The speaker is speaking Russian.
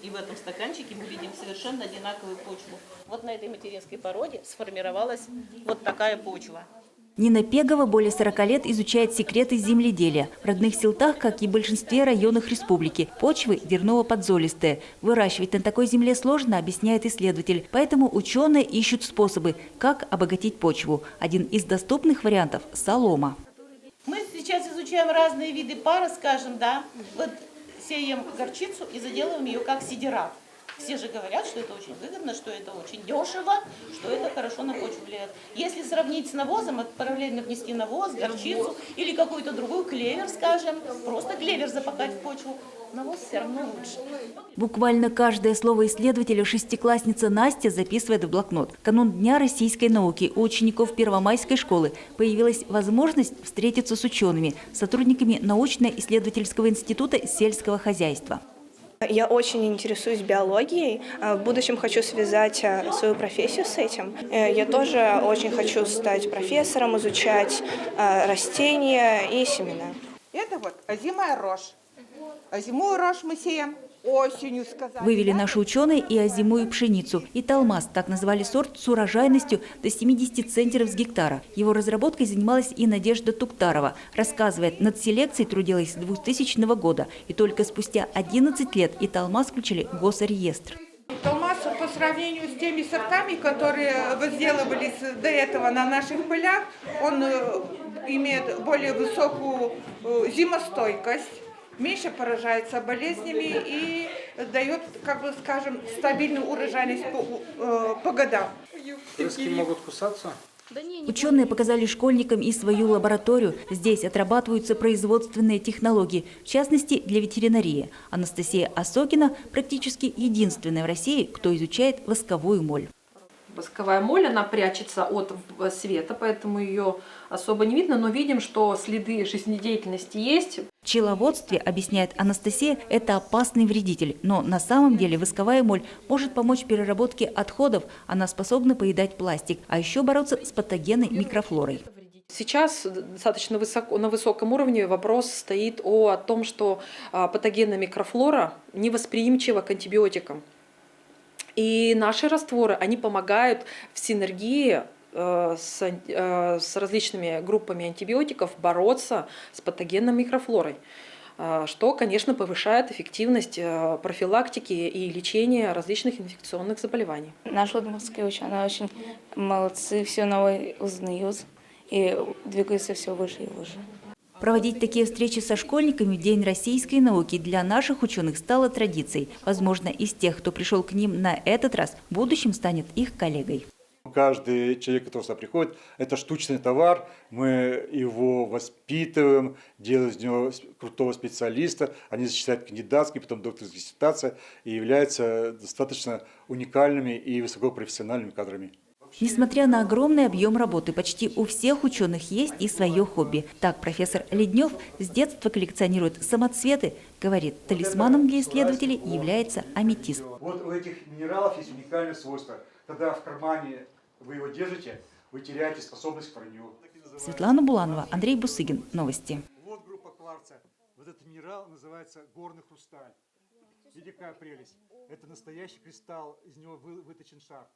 и в этом стаканчике мы видим совершенно одинаковую почву. Вот на этой материнской породе сформировалась вот такая почва. Нина Пегова более 40 лет изучает секреты земледелия. В родных селтах, как и в большинстве районов республики, почвы дерново-подзолистые. Выращивать на такой земле сложно, объясняет исследователь. Поэтому ученые ищут способы, как обогатить почву. Один из доступных вариантов – солома. Мы сейчас изучаем разные виды пара, скажем, да. Вот сеем горчицу и заделываем ее как сидират. Все же говорят, что это очень выгодно, что это очень дешево, что это хорошо на почву влияет. Если сравнить с навозом, параллельно внести навоз, горчицу или какой-то другой клевер, скажем, просто клевер запахать в почву, навоз все равно лучше. Буквально каждое слово исследователя шестиклассница Настя записывает в блокнот. В канун Дня российской науки у учеников Первомайской школы появилась возможность встретиться с учеными, сотрудниками научно-исследовательского института сельского хозяйства. Я очень интересуюсь биологией. В будущем хочу связать свою профессию с этим. Я тоже очень хочу стать профессором, изучать растения и семена. Это вот озимая рожь. Озимую рожь мы сеем осенью, сказали. Вывели наши ученые и озимую пшеницу, и талмас, так назвали сорт с урожайностью до 70 центнеров с гектара. Его разработкой занималась и Надежда Туктарова. Рассказывает, над селекцией трудилась с 2000 года, и только спустя 11 лет и талмас включили в госреестр. Талмас по сравнению с теми сортами, которые возделывались до этого на наших полях, он имеет более высокую зимостойкость, меньше поражается болезнями и дает, как бы скажем, стабильную урожайность по годам. Рыски могут кусаться? Ученые показали школьникам и свою лабораторию. Здесь отрабатываются производственные технологии, в частности, для ветеринарии. Анастасия Осокина практически единственная в России, кто изучает восковую моль. Восковая моль, она прячется от света, поэтому ее особо не видно, но видим, что следы жизнедеятельности есть. В пчеловодстве, объясняет Анастасия, это опасный вредитель. Но на самом деле восковая моль может помочь в переработке отходов. Она способна поедать пластик, а еще бороться с патогенной микрофлорой. Сейчас достаточно на высоком уровне вопрос стоит о том, что патогенная микрофлора невосприимчива к антибиотикам. И наши растворы, они помогают в синергии с различными группами антибиотиков бороться с патогенной микрофлорой, что, конечно, повышает эффективность профилактики и лечения различных инфекционных заболеваний. Наши удмуртские ученые очень молодцы, все новое узнают и двигаются все выше и выше. Проводить такие встречи со школьниками в День российской науки для наших ученых стало традицией. Возможно, из тех, кто пришел к ним на этот раз, в будущем станет их коллегой. Каждый человек, который сюда приходит, это штучный товар. Мы его воспитываем, делаем из него крутого специалиста. Они защищают кандидатские, потом докторские диссертации и являются достаточно уникальными и высокопрофессиональными кадрами. Несмотря на огромный объем работы, почти у всех ученых есть и свое хобби. Так, профессор Леднев с детства коллекционирует самоцветы. Говорит, талисманом для исследователей является аметист. Вот у этих минералов есть уникальное свойство. Когда в кармане вы его держите, вы теряете способность к вранью. Светлана Буланова, Андрей Бусыгин. Новости. Вот группа кварца. Вот этот минерал называется горный хрусталь. Видите, какая прелесть. Это настоящий кристалл, из него выточен шар.